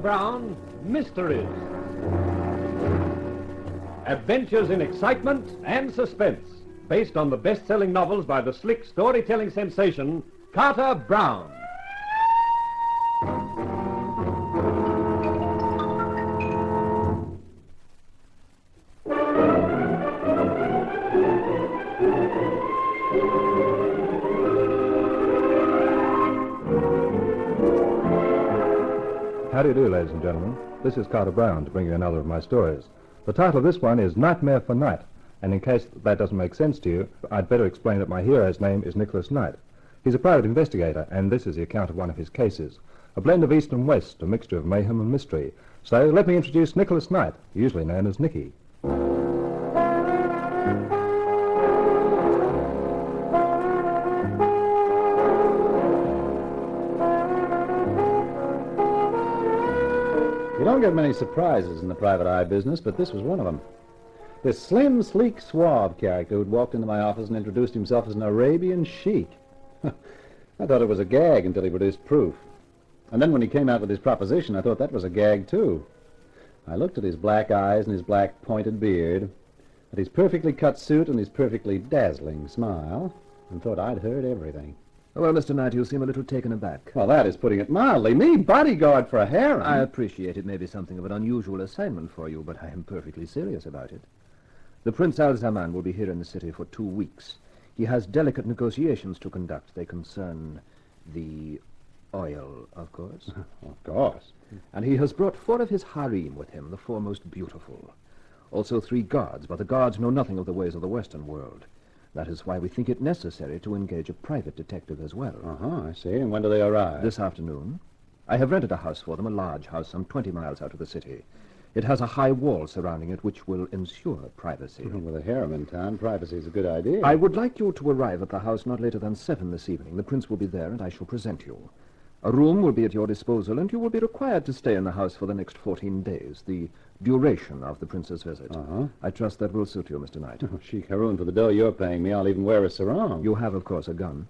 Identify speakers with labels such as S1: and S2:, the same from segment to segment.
S1: Brown, Mysteries. Adventures in excitement and suspense, based on the best-selling novels by the slick storytelling sensation, Carter Brown.
S2: How do you do, ladies and gentlemen? This is Carter Brown to bring you another of my stories. The title of this one is Nightmare for Night, and in case that doesn't make sense to you, I'd better explain that my hero's name is Nicholas Knight. He's a private investigator, and this is the account of one of his cases. A blend of East and West, a mixture of mayhem and mystery. So let me introduce Nicholas Knight, usually known as Nicky.
S3: You don't get many surprises in the private eye business, but this was one of them. This slim, sleek, suave character who'd walked into my office and introduced himself as an Arabian sheik. I thought it was a gag until he produced proof. And then when he came out with his proposition, I thought that was a gag, too. I looked at his black eyes and his black pointed beard, at his perfectly cut suit and his perfectly dazzling smile, and thought I'd heard everything.
S4: Well, Mr. Knight, you seem a little taken aback.
S3: Well, that is putting it mildly. Me, bodyguard for a harem.
S4: I appreciate it may be something of an unusual assignment for you, but I am perfectly serious about it. The Prince Al-Zaman will be here in the city for 2 weeks. He has delicate negotiations to conduct. They concern the oil, of course.
S3: Of course.
S4: And he has brought 4 of his harem with him, the 4 most beautiful. Also 3 guards, but the guards know nothing of the ways of the Western world. That is why we think it necessary to engage a private detective as well.
S3: I see. And when do they arrive?
S4: This afternoon. I have rented a house for them, a large house some 20 miles out of the city. It has a high wall surrounding it, which will ensure privacy.
S3: With a harem in town, privacy is a good idea.
S4: I would like you to arrive at the house not later than 7 this evening. The prince will be there, and I shall present you. A room will be at your disposal, and you will be required to stay in the house for the next 14 days, the duration of the prince's visit. I trust that will suit you, Mr. Knight.
S3: Sheik Haroun, for the dough you're paying me, I'll even wear a sarong.
S4: You have, of course, a gun.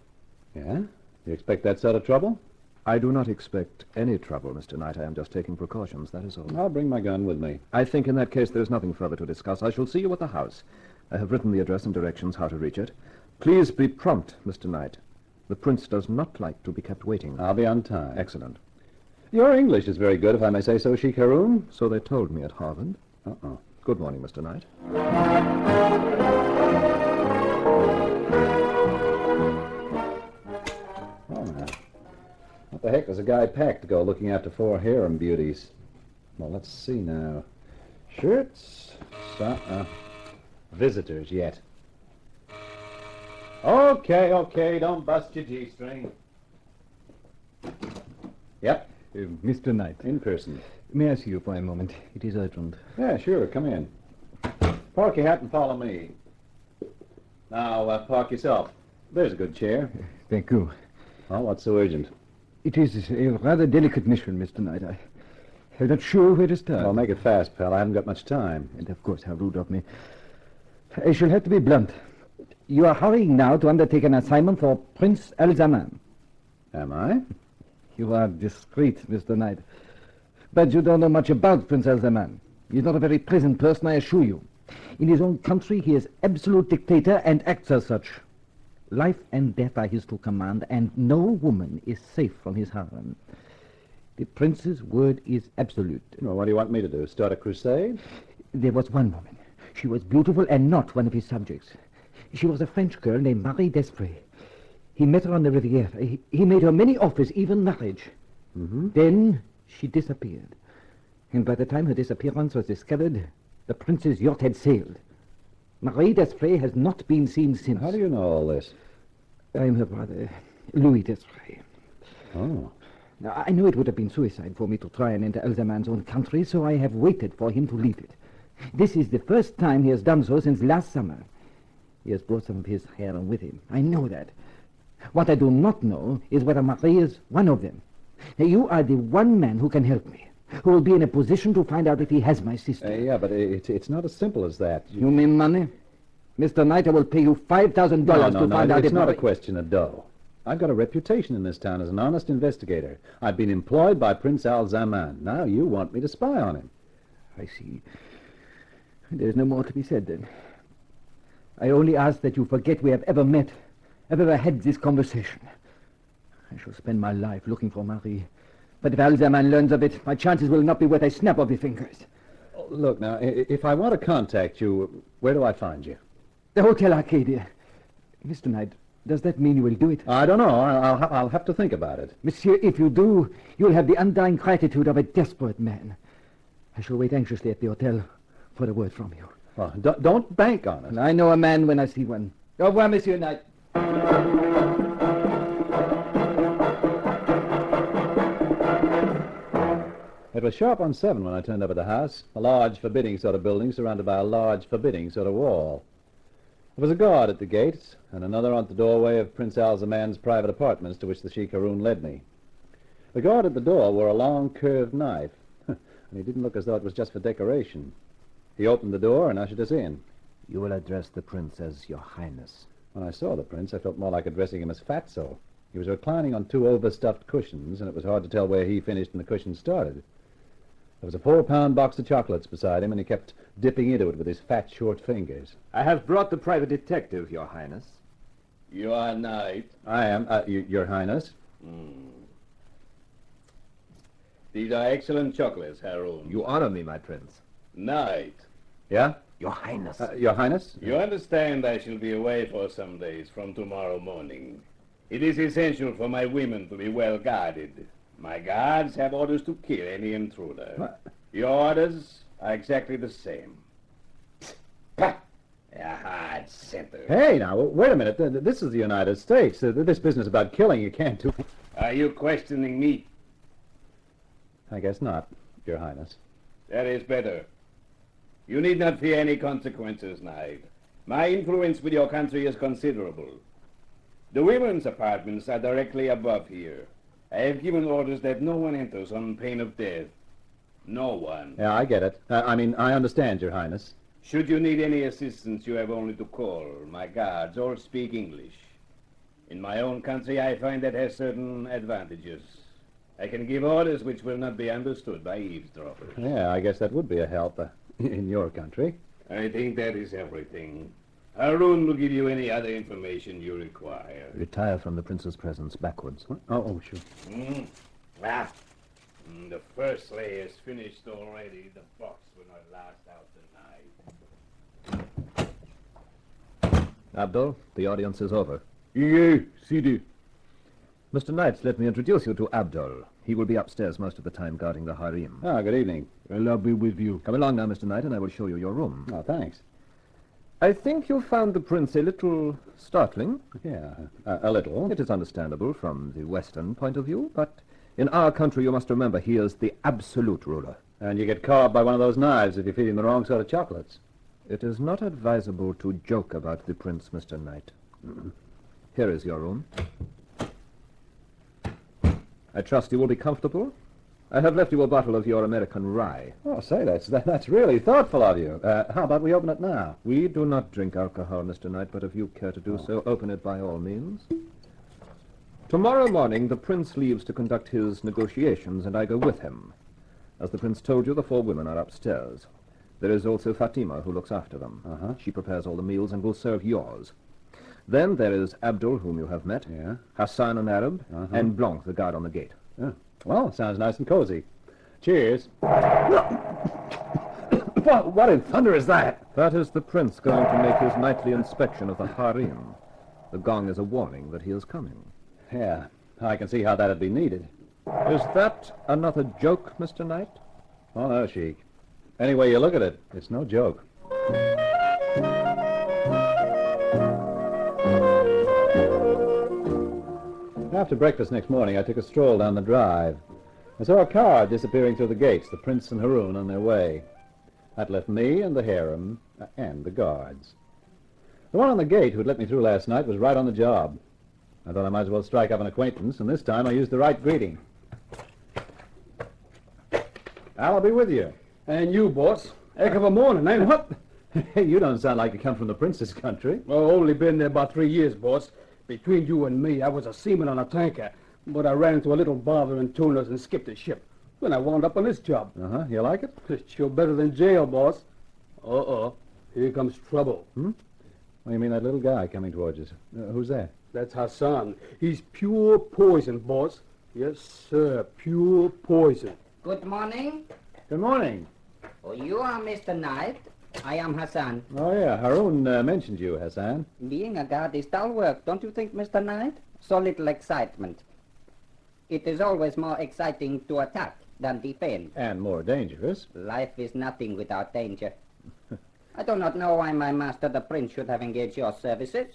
S3: Yeah? You expect that sort of trouble?
S4: I do not expect any trouble, Mr. Knight. I am just taking precautions, that is all.
S3: I'll bring my gun with me.
S4: I think in that case there's nothing further to discuss. I shall see you at the house. I have written the address and directions how to reach it. Please be prompt, Mr. Knight. The prince does not like to be kept waiting.
S3: I'll be on time.
S4: Excellent.
S3: Your English is very good, if I may say so, Sheik Haroun.
S4: So they told me at Harvard. Good morning, Mr. Knight.
S3: Oh, now. What the heck does a guy pack to go looking after 4 harem beauties? Well, let's see now. Shirts? Visitors yet. Okay, don't bust your G-string. Yep.
S5: Mr. Knight.
S3: In person.
S5: May I see you for a moment? It is urgent.
S3: Yeah, sure. Come in. Park your hat and follow me. Now, park yourself. There's a good chair.
S5: Thank you.
S3: Oh, what's so urgent?
S5: It is a rather delicate mission, Mr. Knight. I'm not sure where to start.
S3: Well, make it fast, pal. I haven't got much time.
S5: And of course, how rude of me. I shall have to be blunt. You are hurrying now to undertake an assignment for Prince Al-Zaman.
S3: Am I?
S5: You are discreet, Mr. Knight. But you don't know much about Prince Al-Zaman. He's not a very pleasant person, I assure you. In his own country, he is absolute dictator and acts as such. Life and death are his to command, and no woman is safe from his harem. The prince's word is absolute.
S3: Well, what do you want me to do? Start a crusade?
S5: There was one woman. She was beautiful and not one of his subjects. She was a French girl named Marie Desprez. He met her on the Riviera. He made her many offers, even marriage. Then she disappeared. And by the time her disappearance was discovered, the prince's yacht had sailed. Marie Desprez has not been seen since.
S3: How do you know all this?
S5: I'm her brother, Louis Desprez.
S3: Oh.
S5: Now, I know it would have been suicide for me to try and enter Al-Zaman's own country, so I have waited for him to leave it. This is the first time he has done so since last summer. He has brought some of his harem with him. I know that. What I do not know is whether Marie is one of them. Now, you are the one man who can help me, who will be in a position to find out if he has my sister.
S3: Yeah, but it's not as simple as that.
S5: You mean money? Mr. Knight, I will pay you $5,000 to find out if...
S3: It's not a question of dough. I've got a reputation in this town as an honest investigator. I've been employed by Prince Al-Zaman. Now you want me to spy on him.
S5: I see. There's no more to be said, then. I only ask that you forget we have ever met, have ever had this conversation. I shall spend my life looking for Marie. But if Al-Zaman learns of it, my chances will not be worth a snap of your fingers.
S3: Oh, look, now, if I want to contact you, where do I find you?
S5: The Hotel Arcadia. Mr. Knight, does that mean you will do it?
S3: I don't know. I'll have to think about it.
S5: Monsieur, if you do, you'll have the undying gratitude of a desperate man. I shall wait anxiously at the hotel for a word from you.
S3: Well, don't bank on it.
S5: I know a man when I see one. Au revoir, Monsieur Knight.
S3: It was sharp on 7 when I turned up at the house. A large, forbidding sort of building surrounded by a large, forbidding sort of wall. There was a guard at the gates, and another at the doorway of Prince Al-Zaman's private apartments to which the Sheikh Haroun led me. The guard at the door wore a long, curved knife, and he didn't look as though it was just for decoration. He opened the door and ushered us in.
S4: You will address the prince as Your Highness.
S3: When I saw the prince, I felt more like addressing him as Fatso. He was reclining on 2 overstuffed cushions, and it was hard to tell where he finished and the cushions started. There was a 4-pound box of chocolates beside him, and he kept dipping into it with his fat, short fingers.
S1: I have brought the private detective, Your Highness.
S6: You are knight.
S3: I am, Your Highness.
S6: These are excellent chocolates, Haroun.
S1: You honor me, my prince.
S6: Knight.
S3: Yeah?
S4: Your Highness.
S3: Your Highness?
S6: You understand I shall be away for some days from tomorrow morning. It is essential for my women to be well guarded. My guards have orders to kill any intruder.
S3: What?
S6: Your orders are exactly the same. Pah! A hard center.
S3: Hey, now, wait a minute. This is the United States. This business about killing you can't do...
S6: Are you questioning me?
S3: I guess not, Your Highness.
S6: That is better. You need not fear any consequences, Knight. My influence with your country is considerable. The women's apartments are directly above here. I have given orders that no one enters on pain of death. No one.
S3: Yeah, I get it. I understand, Your Highness.
S6: Should you need any assistance, you have only to call. My guards all speak English. In my own country, I find that has certain advantages. I can give orders which will not be understood by eavesdroppers.
S3: Yeah, I guess that would be a help in your country.
S6: I think that is everything. Haroun will give you any other information you require.
S4: Retire from the prince's presence backwards.
S3: Oh, sure.
S6: The first layer is finished already. The box will not last out the night.
S4: Abdul, the audience is over.
S7: Yeah, Sidi.
S4: Mr. Knight, let me introduce you to Abdul. He will be upstairs most of the time guarding the harem.
S3: Ah, good evening.
S7: Well, I'll be with you.
S4: Come along now, Mr. Knight, and I will show you your room.
S3: Oh, thanks.
S4: I think you found the prince a little startling.
S3: Yeah, a little.
S4: It is understandable from the Western point of view, but in our country you must remember he is the absolute ruler.
S3: And you get carved by one of those knives if you feed him the wrong sort of chocolates.
S4: It is not advisable to joke about the prince, Mr. Knight. Here is your room. I trust you will be comfortable. I have left you a bottle of your American rye.
S3: Oh, say, that's really thoughtful of you. How about we open it now?
S4: We do not drink alcohol, Mr. Knight, but if you care to do so, open it by all means. Tomorrow morning, the prince leaves to conduct his negotiations, and I go with him. As the prince told you, the 4 women are upstairs. There is also Fatima, who looks after them. She prepares all the meals and will serve yours. Then there is Abdul, whom you have met,
S3: Yeah.
S4: Hassan, an Arab, and Blanc, the guard on the gate.
S3: Yeah. Well, sounds nice and cozy. Cheers. What in thunder is that?
S4: That is the prince going to make his nightly inspection of the harem. The gong is a warning that he is coming.
S3: Yeah, I can see how that'd be needed.
S4: Is that another joke, Mr. Knight?
S3: Oh, no, Sheik. Any way you look at it, it's no joke. After breakfast next morning, I took a stroll down the drive. I saw a car disappearing through the gates, the Prince and Haroun on their way. That left me and the harem and the guards. The one on the gate who'd let me through last night was right on the job. I thought I might as well strike up an acquaintance, and this time I used the right greeting. I'll be with you.
S7: And you, boss. Heck of a morning, ain't it?
S3: What? Hey, you don't sound like you come from the Prince's country.
S7: Well, only been there about 3 years, boss. Between you and me, I was a seaman on a tanker, but I ran into a little bother in Tunis and skipped the ship. Then I wound up on this job.
S3: Uh-huh. You like it?
S7: It's sure better than jail, boss. Uh-oh. Here comes trouble.
S3: What do you mean, that little guy coming towards us? Who's that?
S7: That's Hassan. He's pure poison, boss. Yes, sir, pure poison.
S8: Good morning.
S3: Good morning.
S8: Oh, you are Mr. Knight. I am Hassan.
S3: Oh, yeah. Harun mentioned you, Hassan.
S8: Being a guard is dull work, don't you think, Mr. Knight? So little excitement. It is always more exciting to attack than defend.
S3: And more dangerous.
S8: Life is nothing without danger. I do not know why my master, the prince, should have engaged your services.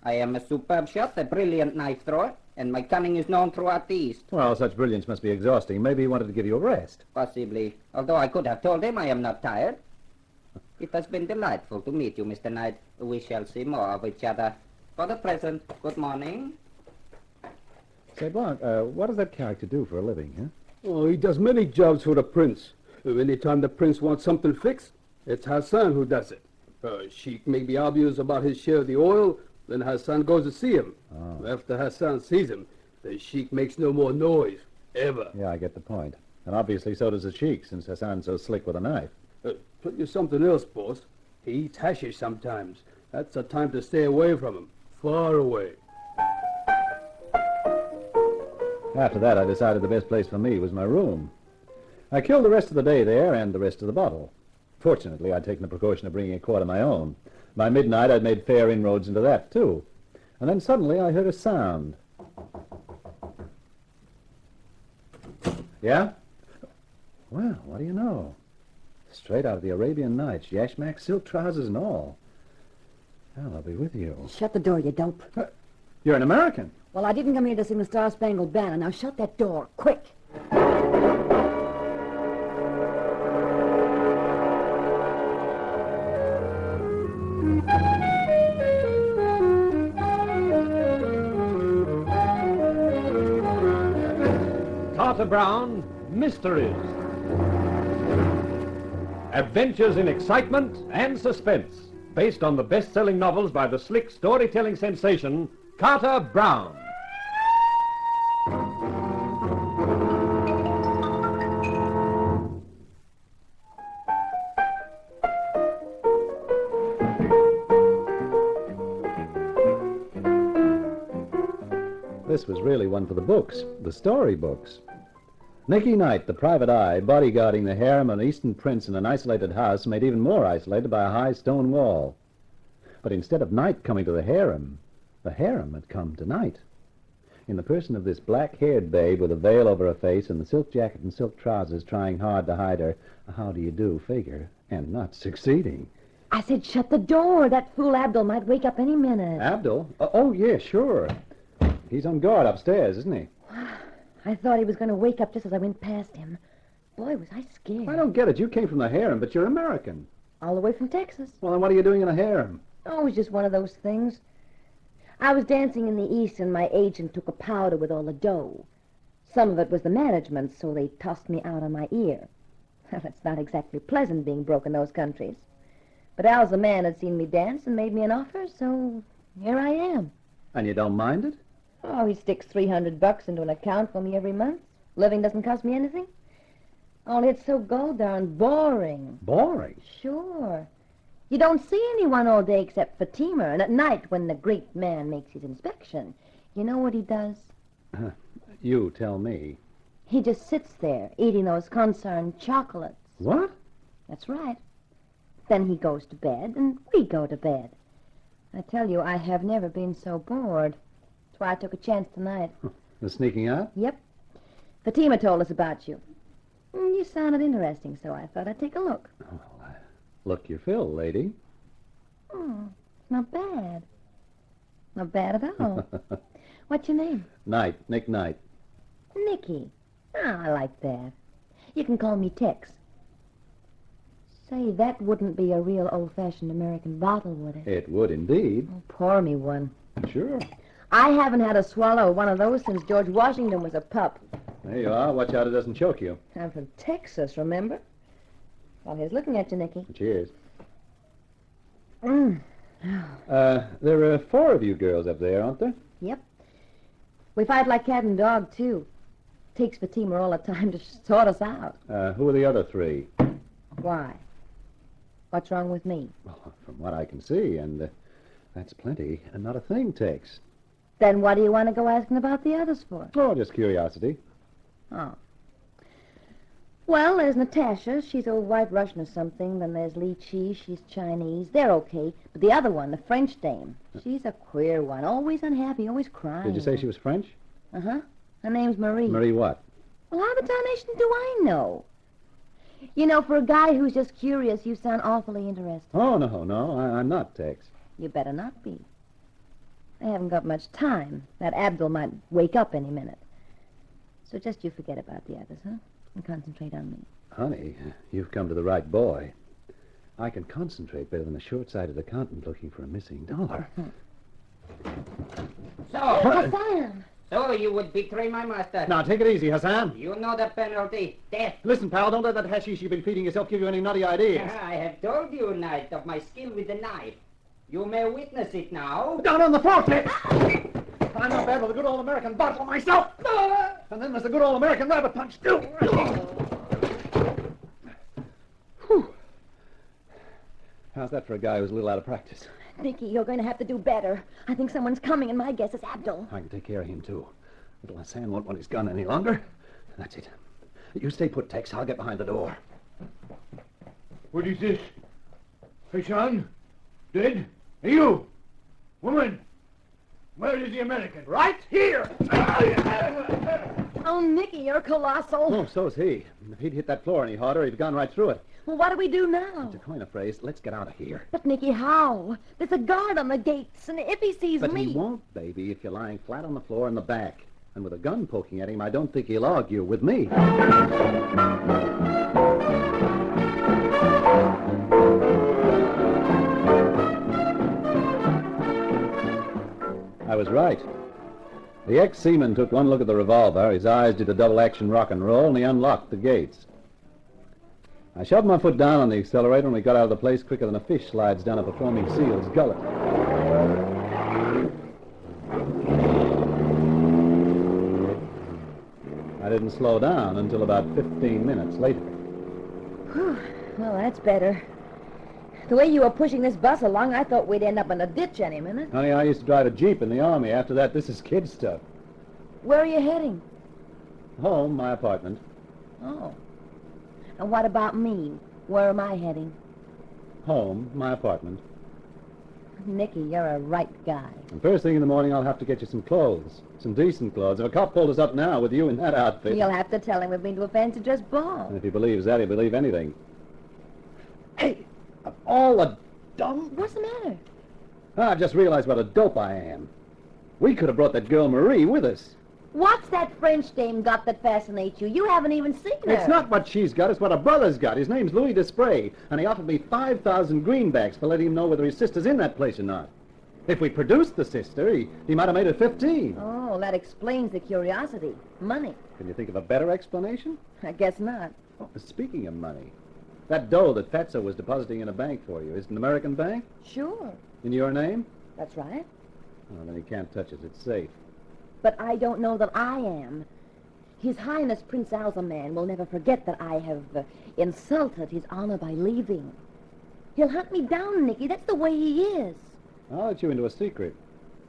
S8: I am a superb shot, a brilliant knife thrower, and my cunning is known throughout the East.
S3: Well, such brilliance must be exhausting. Maybe he wanted to give you a rest.
S8: Possibly, although I could have told him I am not tired. It has been delightful to meet you, Mr. Knight. We shall see more of each other. For the present, good morning.
S3: Say, Blanc, what does that character do for a living, huh?
S7: Oh, he does many jobs for the prince. Anytime the prince wants something fixed, it's Hassan who does it. Sheik may be obvious about his share of the oil, then Hassan goes to see him.
S3: Oh.
S7: After Hassan sees him, the Sheik makes no more noise, ever.
S3: Yeah, I get the point. And obviously so does the Sheik, since Hassan's so slick with a knife.
S7: Tell you something else, boss. He eats hashish sometimes. That's a time to stay away from him. Far away.
S3: After that, I decided the best place for me was my room. I killed the rest of the day there and the rest of the bottle. Fortunately, I'd taken the precaution of bringing a quart of my own. By midnight, I'd made fair inroads into that, too. And then suddenly I heard a sound. Yeah? Well, what do you know? Straight out of the Arabian Nights, yashmak, silk trousers and all. Well, I'll be with you.
S9: Shut the door, you dope.
S3: You're an American.
S9: Well, I didn't come here to sing the Star-Spangled Banner. Now shut that door, quick.
S1: Carter Brown, Mysteries. Adventures in excitement and suspense, based on the best-selling novels by the slick storytelling sensation, Carter Brown.
S3: This was really one for the books, the story books. Nicky Knight, the private eye, bodyguarding the harem of an Eastern prince in an isolated house made even more isolated by a high stone wall. But instead of Knight coming to the harem had come to Knight. In the person of this black-haired babe with a veil over her face and the silk jacket and silk trousers trying hard to hide her how-do-you-do figure, and not succeeding.
S9: I said shut the door. That fool Abdul might wake up any minute.
S3: Abdul? Oh, yeah, sure. He's on guard upstairs, isn't he?
S9: I thought he was going to wake up just as I went past him. Boy, was I scared.
S3: I don't get it. You came from the harem, but you're American.
S9: All the way from Texas.
S3: Well, then what are you doing in a harem?
S9: Oh, it was just one of those things. I was dancing in the East, and my agent took a powder with all the dough. Some of it was the management, so they tossed me out on my ear. Well, it's not exactly pleasant being broke in those countries. But Al's a man had seen me dance and made me an offer, so here I am.
S3: And you don't mind it?
S9: Oh, he sticks $300 into an account for me every month. Living doesn't cost me anything. Only it's so darn boring.
S3: Boring?
S9: Sure. You don't see anyone all day except Fatima, and at night when the great man makes his inspection, you know what he does?
S3: You tell me.
S9: He just sits there eating those concerned chocolates.
S3: What?
S9: That's right. Then he goes to bed, and we go to bed. I tell you, I have never been so bored. That's why I took a chance tonight.
S3: The sneaking out?
S9: Yep. Fatima told us about you. You sounded interesting, so I thought I'd take a look.
S3: Oh, look your fill, lady.
S9: Oh, not bad. Not bad at all. What's your name?
S3: Knight, Nick Knight.
S9: Nicky. Ah, I like that. You can call me Tex. Say, that wouldn't be a real old-fashioned American bottle, would it?
S3: It would indeed.
S9: Oh, pour me one.
S3: Sure.
S9: I haven't had a swallow of one of those since George Washington was a pup.
S3: There you are. Watch out it doesn't choke you.
S9: I'm from Texas, remember? Well, here's looking at you, Nicky.
S3: Cheers.
S9: Mm.
S3: There are 4 of you girls up there, aren't there?
S9: Yep. We fight like cat and dog, too. Takes Fatima all the time to sort us out.
S3: Who are the other three?
S9: Why? What's wrong with me?
S3: Well, from what I can see, and that's plenty, and not a thing, Tex.
S9: Then what do you want to go asking about the others for?
S3: Oh, just curiosity.
S9: Oh. Well, there's Natasha. She's old white Russian or something. Then there's Li Chi. She's Chinese. They're okay. But the other one, the French dame, she's a queer one. Always unhappy, always crying.
S3: Did you say she was French?
S9: Uh-huh. Her name's Marie.
S3: Marie what?
S9: Well, how the tarnation do I know? You know, for a guy who's just curious, you sound awfully interested.
S3: Oh, no, I'm not, Tex.
S9: You better not be. I haven't got much time. That Abdul might wake up any minute. So just you forget about the others, huh? And concentrate on me.
S3: Honey, you've come to the right boy. I can concentrate better than a short-sighted accountant looking for a missing dollar.
S8: So,
S9: Hassan!
S8: so you would betray my master.
S3: Now, take it easy, Hassan.
S8: You know the penalty. Death.
S3: Listen, pal, don't let that hashish you've been feeding yourself give you any nutty ideas.
S8: I have told you, Knight, of my skill with the knife. You may witness it now.
S3: Down on the floor, Tex! I'm not bad with a good old American bottle myself. And then there's the good old American rabbit punch, too. Whew. How's that for a guy who's a little out of practice?
S9: Nicky, you're going to have to do better. I think someone's coming, and my guess is Abdul.
S3: I can take care of him, too. Little Hassan won't want his gun any longer. That's it. You stay put, Tex. I'll get behind the door.
S10: What is this? Hassan? Dead? Hey, you! Woman! Where is the American?
S3: Right here!
S9: Oh, Nicky, you're colossal.
S3: Oh, so's he. If he'd hit that floor any harder, he'd have gone right through it.
S9: Well, what do we do now?
S3: To coin a phrase, let's get out of here.
S9: But, Nicky, how? There's a guard on the gates, and if he sees
S3: But
S9: me...
S3: he won't, baby, if you're lying flat on the floor in the back. And with a gun poking at him, I don't think he'll argue with me. I was right. The ex-seaman took one look at the revolver, his eyes did a double-action rock and roll, and he unlocked the gates. I shoved my foot down on the accelerator, and we got out of the place quicker than a fish slides down a performing seal's gullet. I didn't slow down until about 15 minutes later.
S9: Whew. Well, that's better. The way you were pushing this bus along, I thought we'd end up in a ditch any minute.
S3: Honey, I used to drive a Jeep in the Army. After that, this is kid stuff.
S9: Where are you heading?
S3: Home, my apartment.
S9: Oh. And what about me? Where am I heading?
S3: Home, my apartment.
S9: Nicky, you're a right guy.
S3: And first thing in the morning, I'll have to get you some clothes. Some decent clothes. If a cop pulled us up now with you in that outfit...
S9: You'll have to tell him we've been to a fancy dress ball.
S3: And if he believes that, he'll believe anything. Hey, of all the dumb...
S9: What's the matter?
S3: I've just realized what a dope I am. We could have brought that girl Marie with us.
S9: What's that French dame got that fascinates you? You haven't even seen her.
S3: It's not what she's got, it's what her brother's got. His name's Louis Desprez, and he offered me 5,000 greenbacks for letting him know whether his sister's in that place or not. If we produced the sister, he might have made it 15.
S9: Oh, that explains the curiosity. Money.
S3: Can you think of a better explanation?
S9: I guess not.
S3: Oh, speaking of money, that dough that Fatso was depositing in a bank for you, is it an American bank?
S9: Sure.
S3: In your name?
S9: That's right.
S3: Oh, then he can't touch it. It's safe.
S9: But I don't know that I am. His Highness Prince Alzaman will never forget that I have insulted his honor by leaving. He'll hunt me down, Nicky. That's the way he is.
S3: I'll let you into a secret.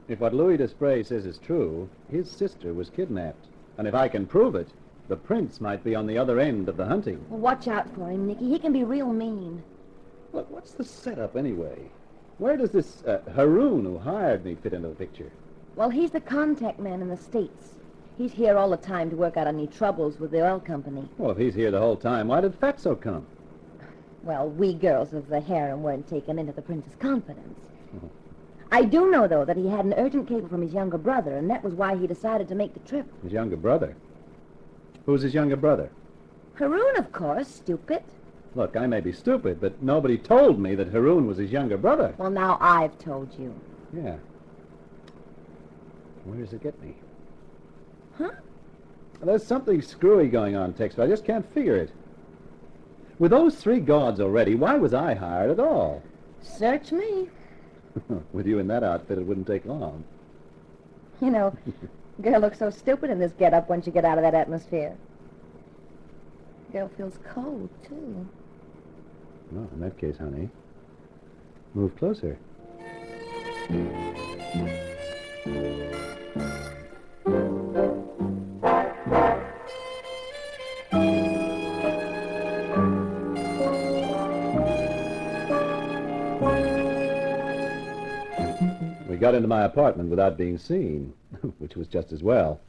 S3: If what Louis Desprez says is true, his sister was kidnapped. And if I can prove it, the prince might be on the other end of the hunting.
S9: Well, watch out for him, Nicky. He can be real mean.
S3: Look, what's the setup anyway? Where does this Haroon who hired me fit into the picture?
S9: Well, he's the contact man in the States. He's here all the time to work out any troubles with the oil company.
S3: Well, if he's here the whole time, why did Fatso come?
S9: Well, we girls of the harem weren't taken into the prince's confidence. I do know, though, that he had an urgent cable from his younger brother, and that was why he decided to make the trip.
S3: His younger brother? Who's his younger brother?
S9: Haroon, of course, stupid.
S3: Look, I may be stupid, but nobody told me that Haroon was his younger brother.
S9: Well, now I've told you.
S3: Yeah. Where does it get me?
S9: Huh?
S3: There's something screwy going on, Tex, but I just can't figure it. With those 3 guards already, why was I hired at all?
S9: Search me.
S3: With you in that outfit, it wouldn't take long.
S9: You know, girl looks so stupid in this get-up once you get out of that atmosphere. Girl feels cold, too.
S3: Well, in that case, honey, move closer. We got into my apartment without being seen, which was just as well.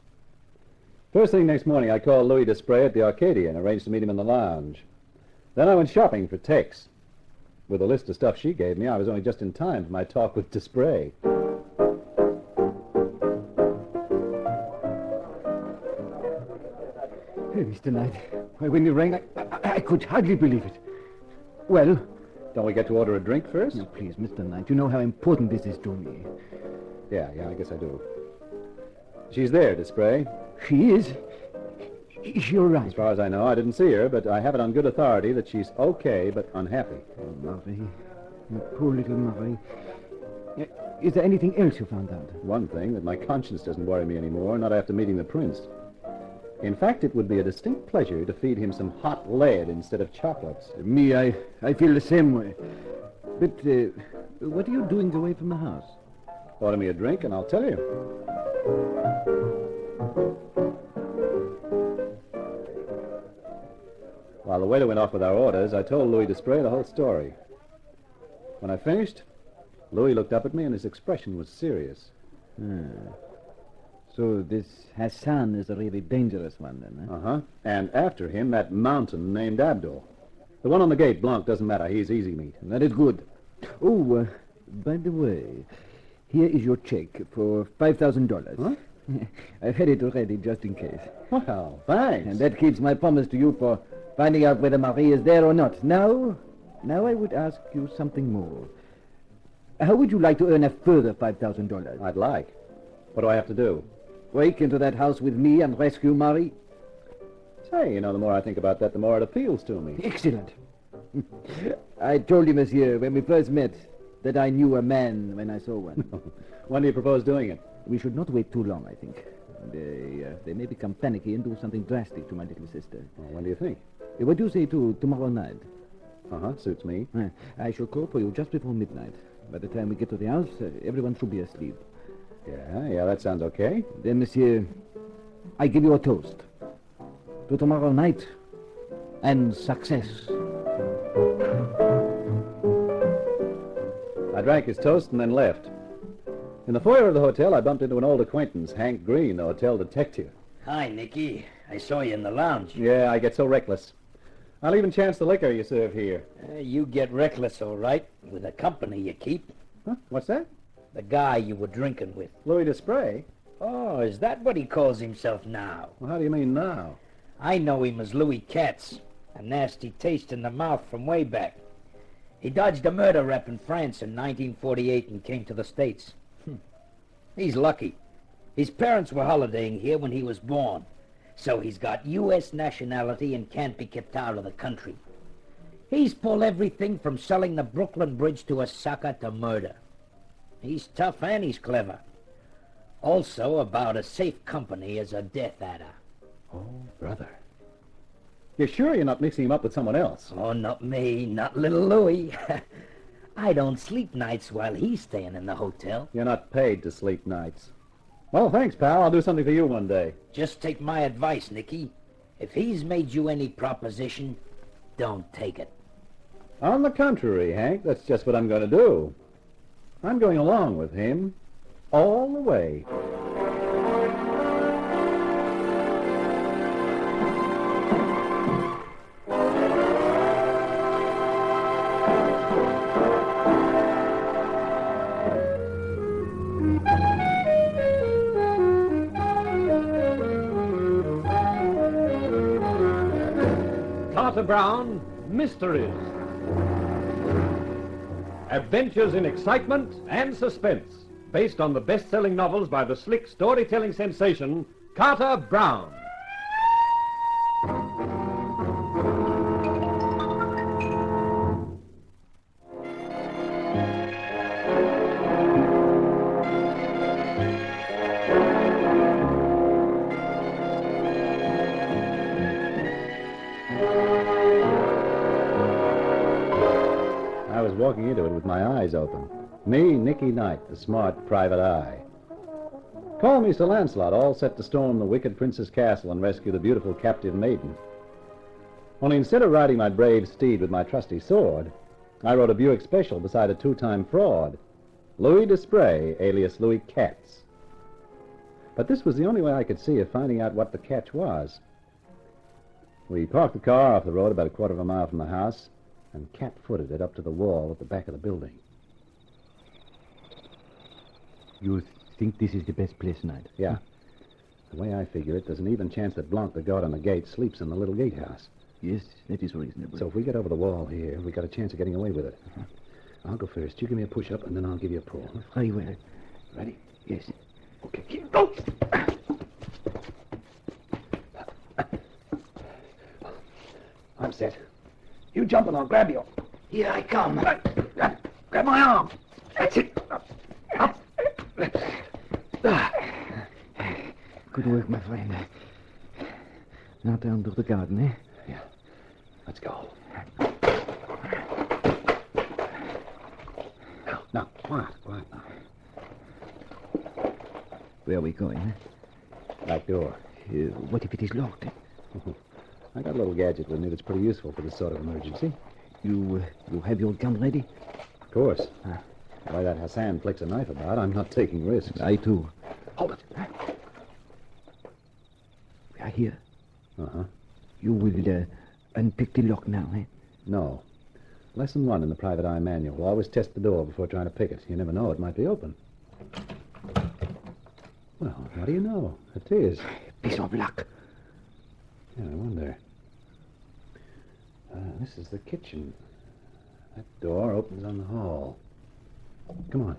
S3: First thing next morning, I called Louis Desprez at the Arcadia and arranged to meet him in the lounge. Then I went shopping for Tex. With a list of stuff she gave me, I was only just in time for my talk with Desprez.
S5: Hey, Mr. Knight, why, when you rang, I could hardly believe it. Well?
S3: Don't we get to order a drink first?
S5: No, please, Mr. Knight, you know how important this is to me.
S3: Yeah, I guess I do. She's there, Desprez.
S5: She is? You're right.
S3: As far as I know, I didn't see her, but I have it on good authority that she's okay but unhappy.
S5: Oh, Marie. My poor little Marie. Is there anything else you found out?
S3: One thing, that my conscience doesn't worry me anymore, not after meeting the prince. In fact, it would be a distinct pleasure to feed him some hot lead instead of chocolates.
S5: Me, I feel the same way. But what are you doing away from the house?
S3: Order me a drink and I'll tell you. While the waiter went off with our orders, I told Louis Desprez the whole story. When I finished, Louis looked up at me and his expression was serious.
S5: So this Hassan is a really dangerous one, then, huh?
S3: Uh-huh. And after him, that mountain named Abdul. The one on the gate, Blanc, doesn't matter. He's easy meat.
S5: That is good. Oh, by the way, here is your check for $5,000.
S3: Huh?
S5: I've had it already, just in case.
S3: Well, thanks.
S5: And that keeps my promise to you for finding out whether Marie is there or not. Now I would ask you something more. How would you like to earn a further $5,000?
S3: I'd like. What do I have to do?
S5: Break into that house with me and rescue Marie?
S3: Say, the more I think about that, the more it appeals to me.
S5: Excellent. I told you, monsieur, when we first met, that I knew a man when I saw one.
S3: When do you propose doing it?
S5: We should not wait too long, I think. They may become panicky and do something drastic to my little sister.
S3: Well, when do you think?
S5: What do you say to tomorrow night?
S3: Uh-huh, suits me.
S5: I shall call for you just before midnight. By the time we get to the house, everyone should be asleep.
S3: Yeah, that sounds okay.
S5: Then, monsieur, I give you a toast. To tomorrow night and success.
S3: I drank his toast and then left. In the foyer of the hotel, I bumped into an old acquaintance, Hank Green, the hotel detective.
S11: Hi, Nicky. I saw you in the lounge.
S3: Yeah, I get so reckless. I'll even chance the liquor you serve here.
S11: You get reckless, all right, with the company you keep.
S3: Huh? What's that?
S11: The guy you were drinking with.
S3: Louis Desprez?
S11: Oh, is that what he calls himself now?
S3: Well, how do you mean now?
S11: I know him as Louis Katz. A nasty taste in the mouth from way back. He dodged a murder rep in France in 1948 and came to the States. He's lucky. His parents were holidaying here when he was born. So he's got U.S. nationality and can't be kept out of the country. He's pulled everything from selling the Brooklyn Bridge to a sucker to murder. He's tough and he's clever. Also about as safe company as a death adder.
S3: Oh, brother. You're sure you're not mixing him up with someone else?
S11: Oh, not me, not little Louis. I don't sleep nights while he's staying in the hotel.
S3: You're not paid to sleep nights. Well, thanks, pal. I'll do something for you one day.
S11: Just take my advice, Nicky. If he's made you any proposition, don't take it.
S3: On the contrary, Hank, that's just what I'm going to do. I'm going along with him all the way.
S1: Carter Brown, Mysteries. Adventures in excitement and suspense, based on the best-selling novels by the slick storytelling sensation, Carter Brown.
S3: into it with my eyes open. Me, Nicky Knight, the smart private eye. Call me Sir Lancelot, all set to storm the wicked prince's castle and rescue the beautiful captive maiden. Only instead of riding my brave steed with my trusty sword, I rode a Buick Special beside a two-time fraud, Louis Desprez, alias Louis Katz. But this was the only way I could see of finding out what the catch was. We parked the car off the road about a quarter of a mile from the house and cat-footed it up to the wall at the back of the building.
S5: You think this is the best place, Knight?
S3: Yeah. The way I figure it, there's an even chance that Blanc, the guard on the gate, sleeps in the little gatehouse.
S5: Yes, that is reasonable.
S3: So if we get over the wall here, we got a chance of getting away with it. I'll go first. You give me a push-up, and then I'll give you a pull.
S5: Very well.
S3: Ready?
S5: Yes.
S3: Okay. Go! I'm set. You jump and I'll grab you.
S5: Here I come.
S3: Grab my arm. That's it. Up.
S5: Good work, my friend. Now down to the garden, eh?
S3: Yeah. Let's go. Now, quiet now.
S5: Where are we going, eh?
S3: Back door.
S5: What if it is locked?
S3: I got a little gadget with me that's pretty useful for this sort of emergency.
S5: You have your gun ready?
S3: Of course. Why that Hassan flicks a knife about, I'm not taking risks.
S5: I, too.
S3: Hold it.
S5: We are here.
S3: Uh-huh.
S5: You will unpick the lock now, eh?
S3: No. Lesson 1 in the private eye manual. Always test the door before trying to pick it. You never know, it might be open. Well, how do you know? It is.
S5: Piece of luck.
S3: Yeah, I wonder. This is the kitchen. That door opens on the hall. Come on.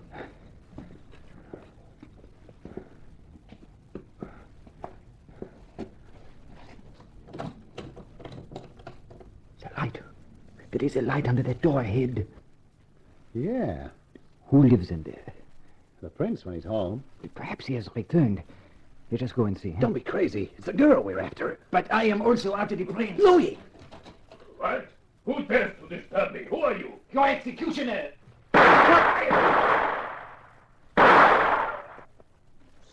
S5: The light. There is a light under that door ahead.
S3: Yeah.
S5: Who lives in there?
S3: The prince when he's home.
S5: Perhaps he has returned. Let us go and see.
S3: Don't be crazy. It's the girl we're after.
S11: But I am also after the prince.
S3: Louis!
S10: What? Who dares to disturb me? Who are you?
S11: Your executioner.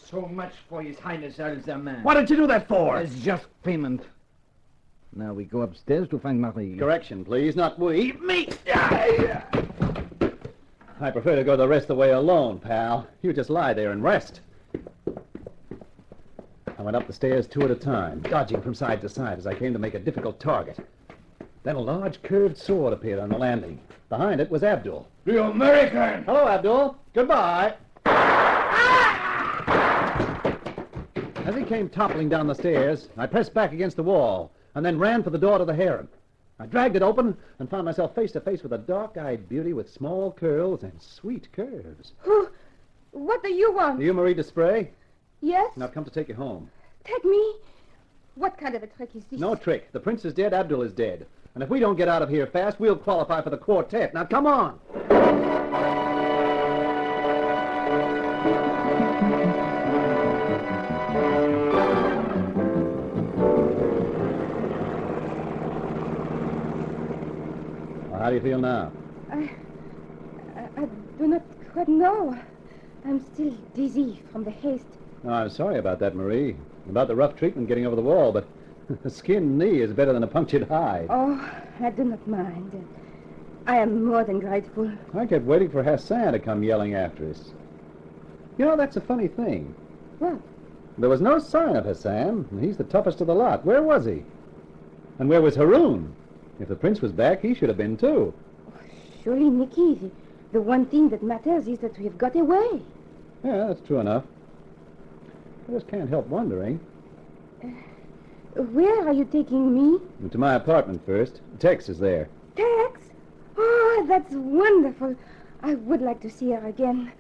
S11: So much for His Highness Al-Zaman.
S3: What did you do that for?
S5: It's just payment. Now we go upstairs to find Marie.
S3: Correction, please. Not we. Me! I prefer to go the rest of the way alone, pal. You just lie there and rest. I went up the stairs 2 at a time, dodging from side to side as I came to make a difficult target. Then a large curved sword appeared on the landing. Behind it was Abdul.
S10: The American!
S3: Hello, Abdul. Goodbye. As he came toppling down the stairs, I pressed back against the wall and then ran for the door to the harem. I dragged it open and found myself face to face with a dark-eyed beauty with small curls and sweet curves.
S12: What do you want?
S3: Are you Marie Desprez?
S12: Yes?
S3: Now, I've come to take you home.
S12: Take me? What kind of a trick is this?
S3: No trick. The prince is dead, Abdul is dead. And if we don't get out of here fast, we'll qualify for the quartet. Now, come on. Well, how do you feel now?
S12: I do not quite know. I'm still dizzy from the haste.
S3: Oh, I'm sorry about that, Marie. About the rough treatment getting over the wall, but a skinned knee is better than a punctured hide.
S12: Oh, I do not mind. I am more than grateful.
S3: I kept waiting for Hassan to come yelling after us. You know, that's a funny thing.
S12: What?
S3: There was no sign of Hassan, and he's the toughest of the lot. Where was he? And where was Haroun? If the prince was back, he should have been, too.
S12: Surely, Nicky, the one thing that matters is that we have got away.
S3: Yeah, that's true enough. I just can't help wondering.
S12: Where are you taking me?
S3: To my apartment first. Tex is there.
S12: Tex? Oh, that's wonderful. I would like to see her again.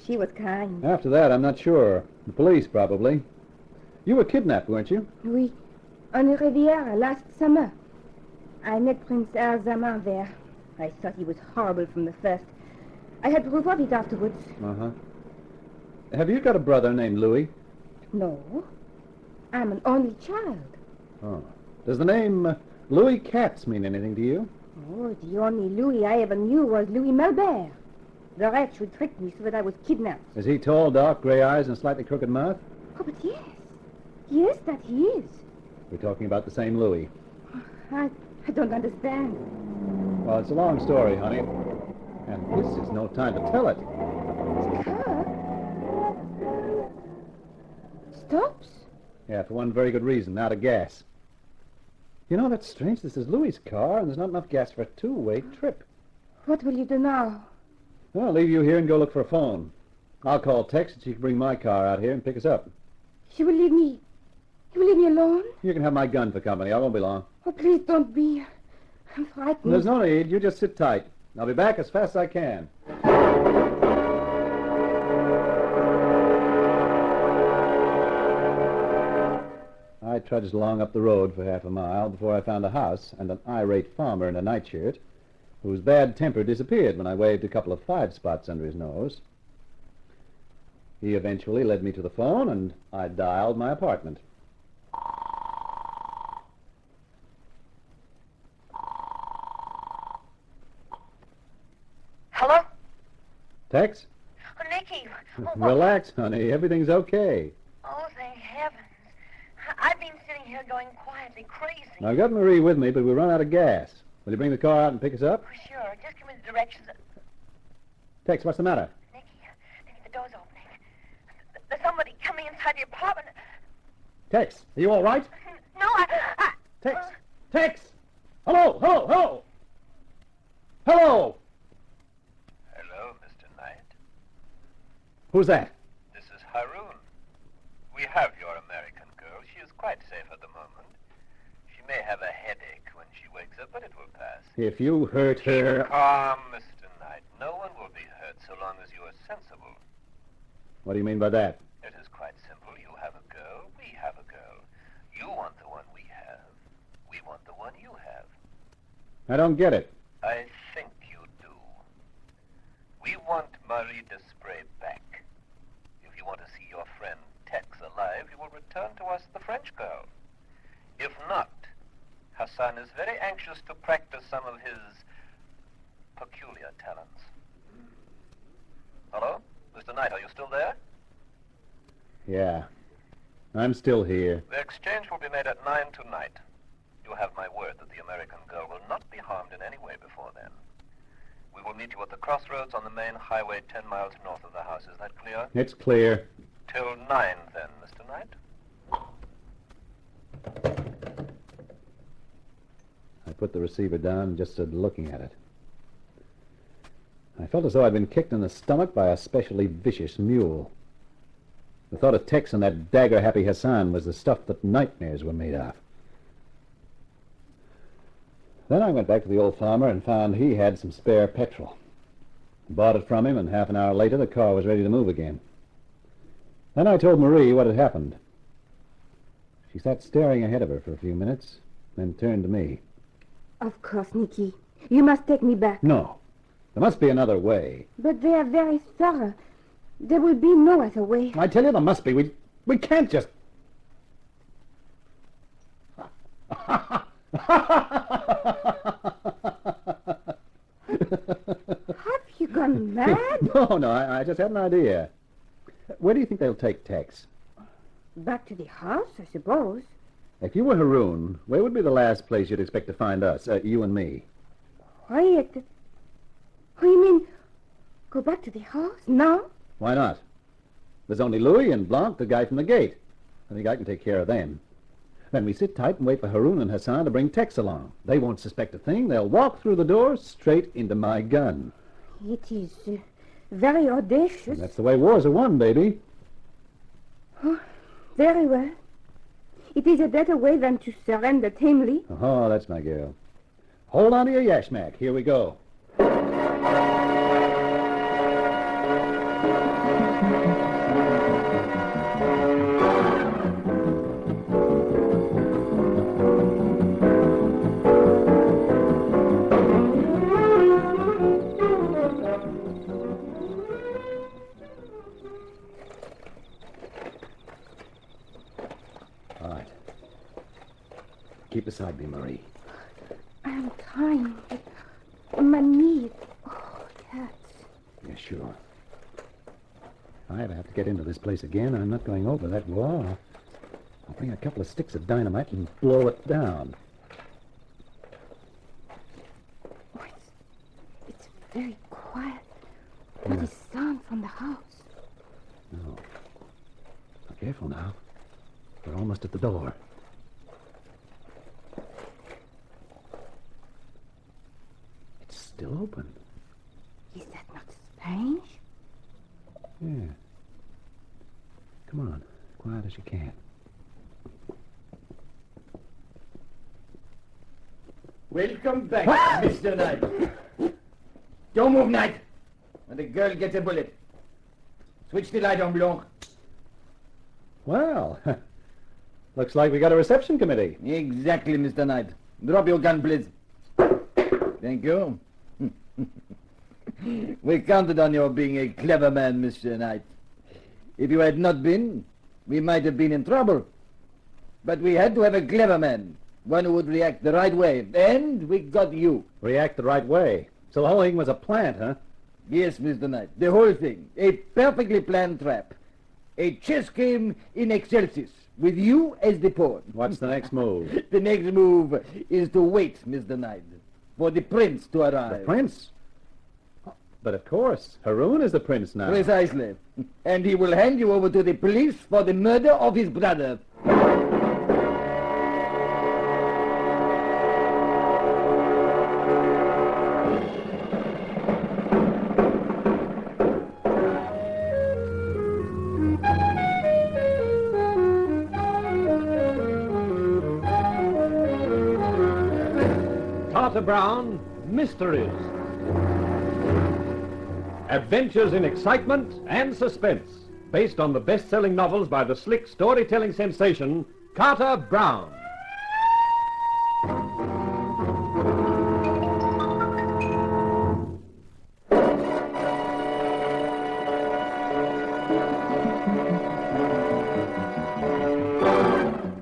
S12: She was kind.
S3: After that, I'm not sure. The police, probably. You were kidnapped, weren't you?
S12: Oui. On the Riviera last summer. I met Prince Al-Zaman there. I thought he was horrible from the first. I had proof of it afterwards.
S3: Uh-huh. Have you got a brother named Louis?
S12: No. I'm an only child.
S3: Oh. Does the name Louis Katz mean anything to you?
S12: Oh, the only Louis I ever knew was Louis Melbert. The wretch who tricked me so that I was kidnapped.
S3: Is he tall, dark, gray eyes, and slightly crooked mouth?
S12: Oh, but yes. Yes, that he is.
S3: We're talking about the same Louis.
S12: I don't understand.
S3: Well, it's a long story, honey. And this is no time to tell it.
S12: Car? Stops?
S3: Yeah, for one very good reason, out of gas. You know, that's strange. This is Louis's car, and there's not enough gas for a two-way trip.
S12: What will you do now?
S3: Well, I'll leave you here and go look for a phone. I'll call Tex, and she can bring my car out here and pick us up.
S12: You will leave me... You will leave me alone?
S3: You can have my gun for company. I won't be long.
S12: Oh, please don't be. I'm frightened.
S3: There's no need. You just sit tight. I'll be back as fast as I can. I trudged along up the road for half a mile before I found a house and an irate farmer in a nightshirt whose bad temper disappeared when I waved a couple of 5 spots under his nose. He eventually led me to the phone, and I dialed my apartment.
S13: Hello?
S3: Tex?
S13: Oh, Nicky.
S3: Relax, honey. Everything's okay.
S13: Oh, thank heavens. I've been sitting here going quietly crazy.
S3: I've got Marie with me, but we run out of gas. Will you bring the car out and pick us up?
S13: Oh, sure. Just give me the directions.
S3: Tex, what's the matter?
S13: Nicky, the door's opening. There's somebody coming inside the apartment.
S3: Tex, are you all right?
S13: No,
S3: Tex! Tex! Hello! Hello! Hello! Hello!
S14: Hello, Mr. Knight.
S3: Who's that?
S14: This is Haroun. We have your American girl. She is quite safe at the moment. She may have a headache when she wakes up, but it will pass.
S3: If you hurt her...
S14: Calm, Mr. Knight. No one will be hurt so long as you are sensible.
S3: What do you mean by that?
S14: It is quite simple. You have a girl. We have a girl. You want the one we have. We want the one you have.
S3: I don't get it.
S14: I think you do. We want Marie Desprez back. If you want to see your friend Tex alive, you will return to us the French girl. If not, Hassan is very anxious to practice some of his peculiar talents. Hello? Mr. Knight, are you still there?
S3: Yeah. I'm still here.
S14: The exchange will be made at 9 tonight. You have my word that the American girl will not be harmed in any way before then. We will meet you at the crossroads on the main highway 10 miles north of the house. Is that clear?
S3: It's clear.
S14: Till 9, then, Mr. Knight.
S3: I put the receiver down and just stood looking at it. I felt as though I'd been kicked in the stomach by a specially vicious mule. The thought of Tex and that dagger-happy Hassan was the stuff that nightmares were made of. Then I went back to the old farmer and found he had some spare petrol. Bought it from him, and half an hour later the car was ready to move again. Then I told Marie what had happened. She sat staring ahead of her for a few minutes, then turned to me.
S12: Of course, Nicky. You must take me back.
S3: No. There must be another way.
S12: But they are very thorough. There will be no other way.
S3: I tell you there must be. We can't just...
S12: Have you gone mad?
S3: No, I just had an idea. Where do you think they'll take Tex?
S12: Back to the house, I suppose.
S3: If you were Haroun, where would be the last place you'd expect to find us, you and me?
S12: Quiet. Oh, you mean go back to the house now?
S3: Why not? There's only Louis and Blanc, the guy from the gate. I think I can take care of them. Then we sit tight and wait for Haroun and Hassan to bring Tex along. They won't suspect a thing. They'll walk through the door straight into my gun.
S12: It is very audacious.
S3: And that's the way wars are won, baby.
S12: Oh, very well. It is a better way than to surrender tamely.
S3: Oh, that's my girl. Hold on to your yashmak. Here we go. All right. Keep beside me, Marie.
S12: I am kind, but Mamie, oh, cats.
S3: Yeah, sure. If I ever have to get into this place again, I'm not going over that wall. I'll bring a couple of sticks of dynamite and blow it down.
S12: Oh, it's very quiet. Not a sound from the house.
S3: No. Now, careful now. We're almost at the door. It's still open.
S12: Is that not strange?
S3: Yeah. Come on. Quiet as you can.
S11: Welcome back, Mr. Knight. Don't move, Knight. And the girl gets a bullet. Switch the light on, Blanc.
S3: Well, looks like we got a reception committee.
S11: Exactly, Mr. Knight. Drop your gun, please. Thank you. We counted on your being a clever man, Mr. Knight. If you had not been, we might have been in trouble. But we had to have a clever man, one who would react the right way, and we got you.
S3: React the right way. So the whole thing was a plant, huh?
S11: Yes, Mr. Knight, the whole thing. A perfectly planned trap. A chess game in excelsis, with you as the pawn.
S3: What's the next move?
S11: The next move is to wait, Mr. Knight, for the prince to arrive.
S3: The prince? But of course, Haroun is the prince now.
S11: Precisely. And he will hand you over to the police for the murder of his brother.
S1: Carter Brown, Mysteries. Adventures in excitement and suspense, based on the best-selling novels by the slick storytelling sensation, Carter Brown.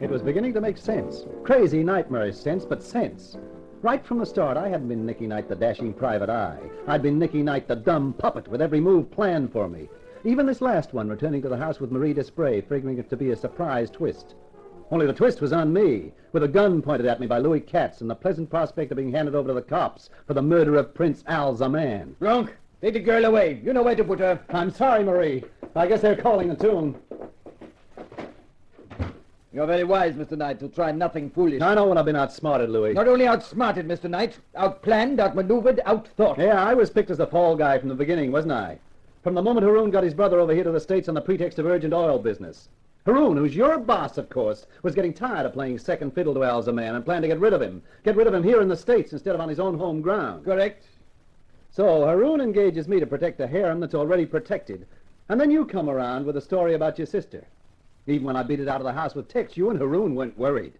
S3: It was beginning to make sense. Crazy, nightmarish sense, but sense. Right from the start, I hadn't been Nicky Knight, the dashing private eye. I'd been Nicky Knight, the dumb puppet, with every move planned for me. Even this last one, returning to the house with Marie Desprez, figuring it to be a surprise twist. Only the twist was on me, with a gun pointed at me by Louis Katz and the pleasant prospect of being handed over to the cops for the murder of Prince Al Zaman.
S11: Blanc, take the girl away. You know where to put her.
S3: I'm sorry, Marie. I guess they're calling the tune.
S11: You're very wise, Mr. Knight, to try nothing foolish.
S3: I know when I've been outsmarted, Louis.
S11: Not only outsmarted, Mr. Knight, outplanned, outmaneuvered, outthought.
S3: Yeah, I was picked as the fall guy from the beginning, wasn't I? From the moment Haroun got his brother over here to the States on the pretext of urgent oil business. Haroun, who's your boss, of course, was getting tired of playing second fiddle to Al Zaman and planned to get rid of him. Get rid of him here in the States instead of on his own home ground.
S11: Correct.
S3: So Haroun engages me to protect a harem that's already protected. And then you come around with a story about your sister. Even when I beat it out of the house with Tex, you and Haroun weren't worried.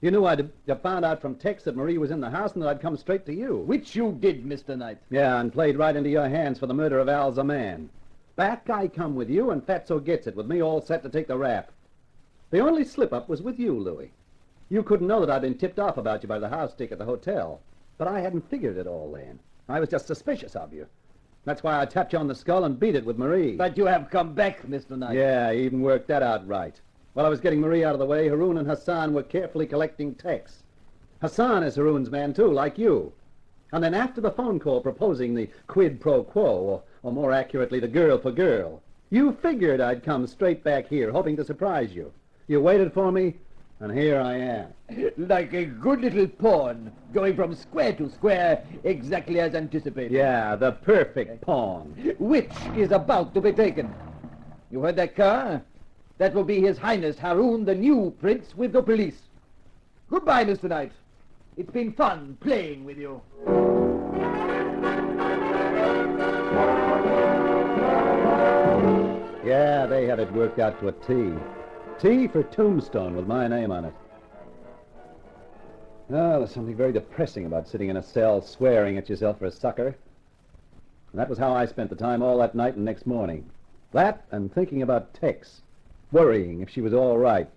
S3: You knew I'd found out from Tex that Marie was in the house and that I'd come straight to you.
S11: Which you did, Mr. Knight.
S3: Yeah, and played right into your hands for the murder of Al Zaman. Back I come with you, and Fatso gets it, with me all set to take the rap. The only slip-up was with you, Louis. You couldn't know that I'd been tipped off about you by the house stick at the hotel. But I hadn't figured it all then. I was just suspicious of you. That's why I tapped you on the skull and beat it with Marie.
S11: But you have come back, Mr. Knight.
S3: Yeah, I even worked that out right. While I was getting Marie out of the way, Haroun and Hassan were carefully collecting Tex. Hassan is Haroun's man, too, like you. And then after the phone call proposing the quid pro quo, or more accurately, the girl for girl, you figured I'd come straight back here, hoping to surprise you. You waited for me, and here I am.
S11: Like a good little pawn, going from square to square, exactly as anticipated.
S3: Yeah, the perfect pawn.
S11: Which is about to be taken. You heard that car? That will be His Highness Haroun, the new prince, with the police. Goodbye, Mr. Knight. It's been fun playing with you.
S3: Yeah, they had it worked out to a T. T for Tombstone with my name on it. Oh, there's something very depressing about sitting in a cell swearing at yourself for a sucker. And that was how I spent the time all that night and next morning. That and thinking about Tex, worrying if she was all right.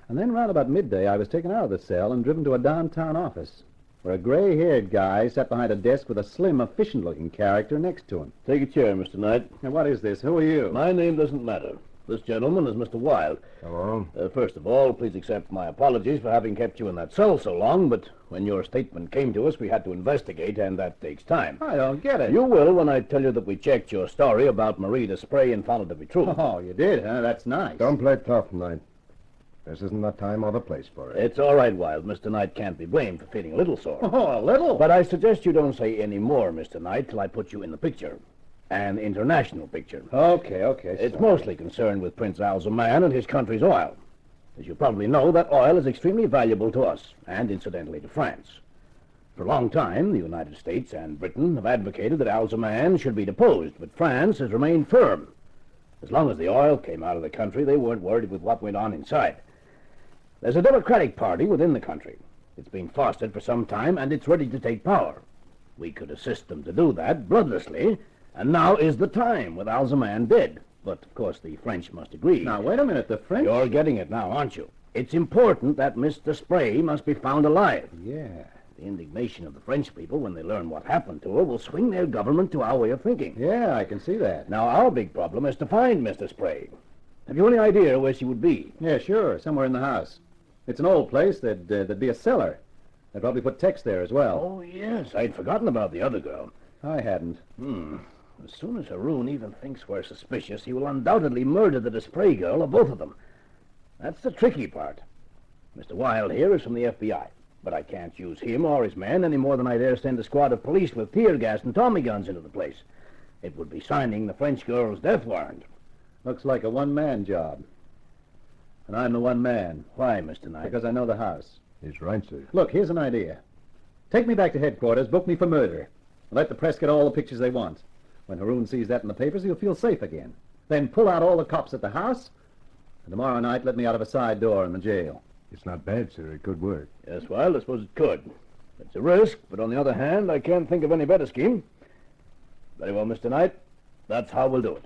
S3: And then round about midday, I was taken out of the cell and driven to a downtown office, where a gray-haired guy sat behind a desk with a slim, efficient-looking character next to him.
S15: Take a chair, Mr. Knight.
S3: And what is this? Who are you?
S15: My name doesn't matter. This gentleman is Mr. Wilde.
S2: Hello.
S15: First of all, please accept my apologies for having kept you in that cell so long, but when your statement came to us, we had to investigate, and that takes time.
S3: I don't get it.
S15: You will when I tell you that we checked your story about Marie Desprez and found it to be true.
S3: Oh, you did, huh? That's nice.
S2: Don't play tough, Knight. This isn't the time or the place for it.
S15: It's all right, Wilde. Mr. Knight can't be blamed for feeling a little sore.
S3: Oh, a little?
S15: But I suggest you don't say any more, Mr. Knight, till I put you in the picture. An international picture.
S3: Okay.
S15: It's mostly concerned with Prince Al-Zaman and his country's oil. As you probably know, that oil is extremely valuable to us, and incidentally to France. For a long time, the United States and Britain have advocated that Al-Zaman should be deposed, but France has remained firm. As long as the oil came out of the country, they weren't worried with what went on inside. There's a Democratic Party within the country. It's been fostered for some time, and it's ready to take power. We could assist them to do that bloodlessly, and now is the time, with Al-Zaman dead. But, of course, the French must agree.
S3: Now, wait a minute. The French...
S15: You're getting it now, aren't you? It's important that Miss Desprez must be found alive.
S3: Yeah.
S15: The indignation of the French people when they learn what happened to her will swing their government to our way of thinking.
S3: Yeah, I can see that.
S15: Now, our big problem is to find Miss Desprez. Have you any idea where she would be?
S3: Yeah, sure. Somewhere in the house. It's an old place. There'd be a cellar. They'd probably put Tex there as well.
S15: Oh, yes. I'd forgotten about the other girl.
S3: I hadn't.
S15: As soon as Haroun even thinks we're suspicious, he will undoubtedly murder the Desprez girl or both of them. That's the tricky part. Mr. Wilde here is from the FBI, but I can't use him or his men any more than I dare send a squad of police with tear gas and Tommy guns into the place. It would be signing the French girl's death warrant.
S3: Looks like a one-man job. And I'm the one man.
S15: Why, Mr. Knight?
S3: Because I know the house.
S2: He's right, sir.
S3: Look, here's an idea. Take me back to headquarters, book me for murder. Let the press get all the pictures they want. When Haroun sees that in the papers, he'll feel safe again. Then pull out all the cops at the house, and tomorrow night let me out of a side door in the jail.
S2: It's not bad, sir. It could work.
S15: Yes, Wilde, I suppose it could. It's a risk, but on the other hand, I can't think of any better scheme. Very well, Mr. Knight. That's how we'll do it.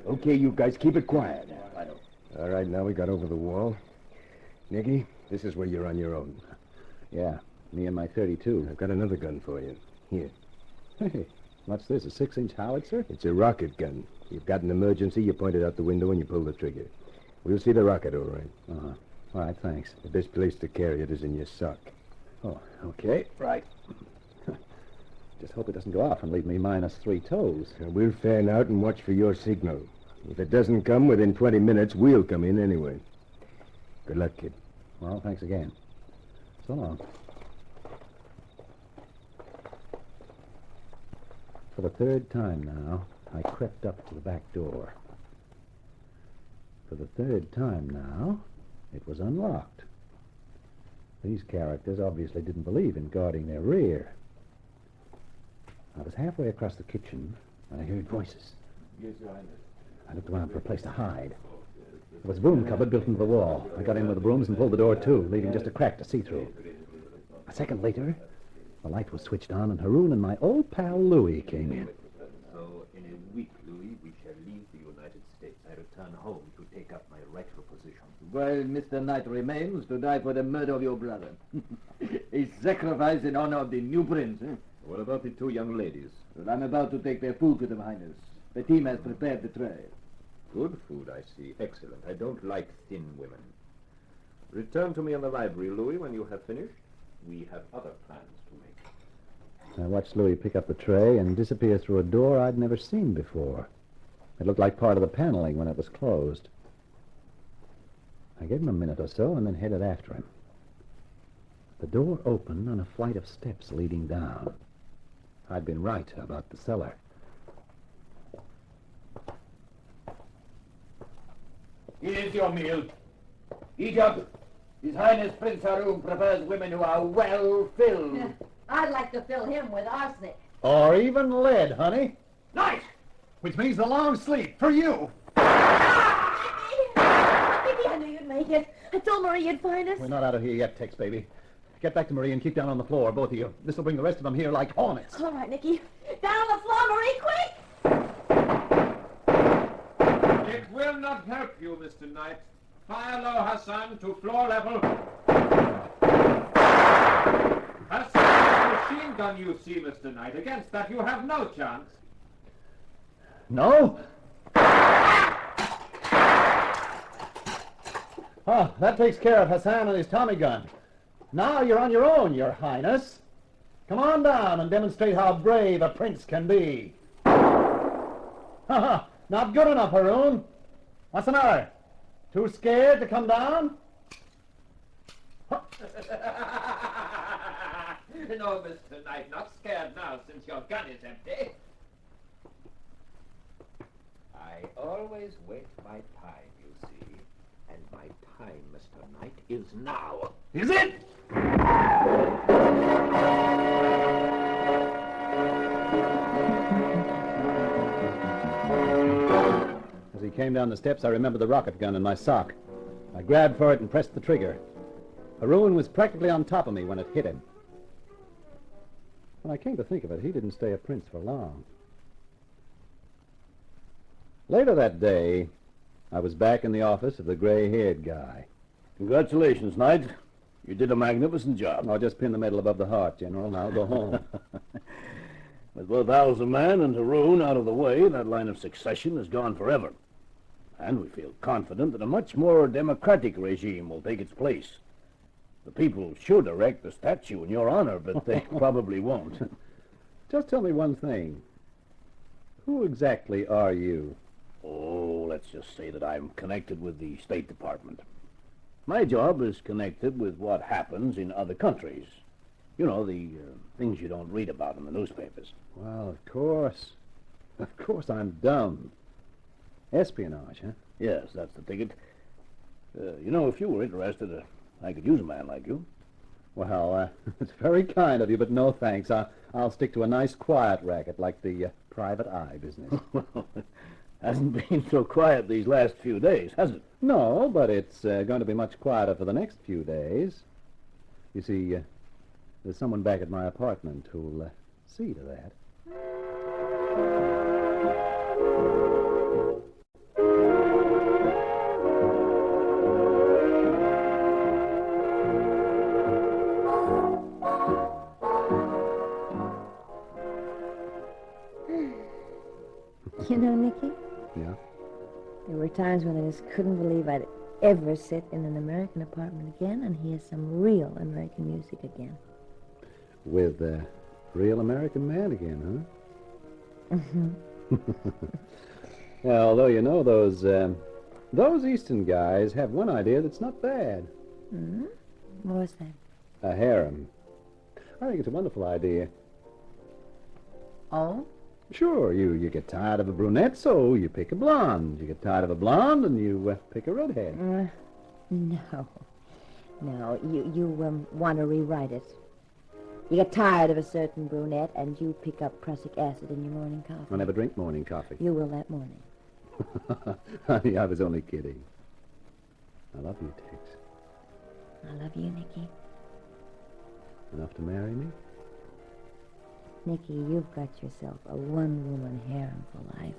S4: Okay, you guys, keep it quiet.
S2: All right, now we got over the wall. Nicky, this is where you're on your own.
S3: Yeah, me and my 32.
S2: I've got another gun for you. Here.
S3: Hey, what's this, a 6-inch howitzer?
S2: It's a rocket gun. You've got an emergency, you point it out the window and you pull the trigger. We'll see the rocket, all right.
S3: Uh-huh. All right, thanks.
S2: The best place to carry it is in your sock.
S3: Oh, okay. Right. Just hope it doesn't go off and leave me minus 3 toes.
S2: We'll fan out and watch for your signal. If it doesn't come within 20 minutes, we'll come in anyway. Good luck, kid.
S3: Well, thanks again. So long. For the third time now, I crept up to the back door. For the third time now, it was unlocked. These characters obviously didn't believe in guarding their rear. I was halfway across the kitchen when I heard voices.
S10: Yes, Your Highness.
S3: I looked around for a place to hide. There was a broom cupboard built into the wall. I got in with the brooms and pulled the door to, leaving just a crack to see through. A second later, the light was switched on, and Haroun and my old pal Louis came in.
S4: So, in a week, Louis, we shall leave the United States. I return home to take up my rightful position.
S5: While Mr. Knight remains to die for the murder of your brother. A sacrifice in honor of the new prince, eh?
S4: What about the two young ladies?
S5: Well, I'm about to take their food to them, Highness. The team has prepared the tray.
S4: Good food, I see. Excellent. I don't like thin women. Return to me in the library, Louis, when you have finished. We have other plans to make.
S3: I watched Louis pick up the tray and disappear through a door I'd never seen before. It looked like part of the paneling when it was closed. I gave him a minute or so and then headed after him. The door opened on a flight of steps leading down. I'd been right about the cellar.
S11: Here's your meal. Eat up. His Highness Prince Haroun prefers women who are well filled.
S9: I'd like to fill him with arsenic.
S3: Or even lead, honey.
S11: Nice!
S3: Which means the long sleep for you.
S9: Maybe I knew you'd make it. I told Marie you'd find us.
S3: We're not out of here yet, Tex, baby. Get back to Marie and keep down on the floor, both of you. This will bring the rest of them here like hornets.
S13: All right, Nicky. Down on the floor, Marie, quick!
S1: It will not help you, Mr. Knight. Fire low, Hassan, to floor level. Hassan, the machine gun you see, Mr. Knight. Against that, you have no chance.
S3: No? Oh, that takes care of Hassan and his Tommy gun. Now you're on your own, Your Highness. Come on down and demonstrate how brave a prince can be. Not good enough, Haroon. What's the matter? Too scared to come down?
S1: No, Mr. Knight, not scared now since your gun is empty.
S14: I always wait my time, you see. And my time, Mr. Knight, is now.
S3: Is it? As he came down the steps, I remembered the rocket gun in my sock. I grabbed for it and pressed the trigger. Haroon was practically on top of me when it hit him. When I came to think of it, he didn't stay a prince for long. Later that day, I was back in the office of the gray-haired guy.
S15: Congratulations, Knight. You did a magnificent job.
S3: I'll just pin the medal above the heart, General, and I'll go home.
S15: With both Alzaman and Haroon out of the way, that line of succession is gone forever. And we feel confident that a much more democratic regime will take its place. The people should erect a statue in your honor, but they probably won't.
S3: Just tell me one thing. Who exactly are you?
S15: Oh, let's just say that I'm connected with the State Department. My job is connected with what happens in other countries. You know, the things you don't read about in the newspapers.
S3: Well, of course. Of course I'm dumb. Espionage, huh?
S15: Yes, that's the ticket. You know, if you were interested, I could use a man like you.
S3: Well, it's very kind of you, but no thanks. I'll stick to a nice quiet racket like the private eye business.
S15: Hasn't been so quiet these last few days, has it?
S3: No, but it's going to be much quieter for the next few days. You see, there's someone back at my apartment who'll see to that.
S9: You know, Nicky?
S3: Yeah?
S9: There were times when I just couldn't believe I'd ever sit in an American apartment again and hear some real American music again.
S3: With a real American man again, huh?
S9: Mm-hmm.
S3: Well, although you know those Eastern guys have one idea that's not bad.
S9: Mm-hmm. What was that?
S3: A harem. I think it's a wonderful idea.
S9: Oh?
S3: Sure, you get tired of a brunette, so you pick a blonde. You get tired of a blonde, and you pick a redhead.
S9: No. No, you want to rewrite it. You get tired of a certain brunette, and you pick up prussic acid in your morning coffee.
S3: I never drink morning coffee.
S9: You will that morning.
S3: Honey, I was only kidding. I love you, Tex.
S9: I love you, Nicky.
S3: Enough to marry me?
S9: Nicky, you've got yourself a one-woman harem for life.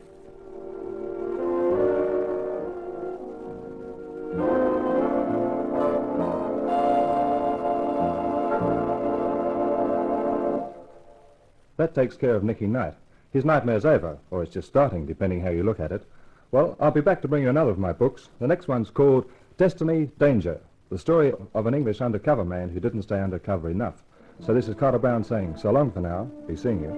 S2: That takes care of Nicky Knight. His nightmare's over, or it's just starting, depending how you look at it. Well, I'll be back to bring you another of my books. The next one's called Destiny, Danger, the story of an English undercover man who didn't stay undercover enough. So this is Carter Brown saying so long for now. Be seeing you.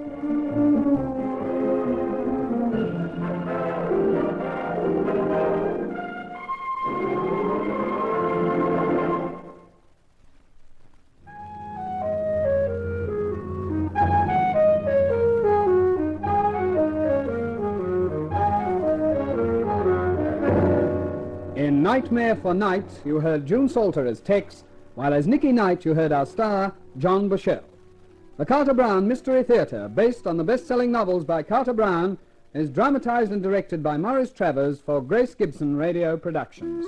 S7: In Nightmare for Night, you heard June Salter as Tex, while as Nicky Knight you heard our star, John Bushell. The Carter Brown Mystery Theater, based on the best-selling novels by Carter Brown, is dramatized and directed by Maurice Travers for Grace Gibson Radio Productions.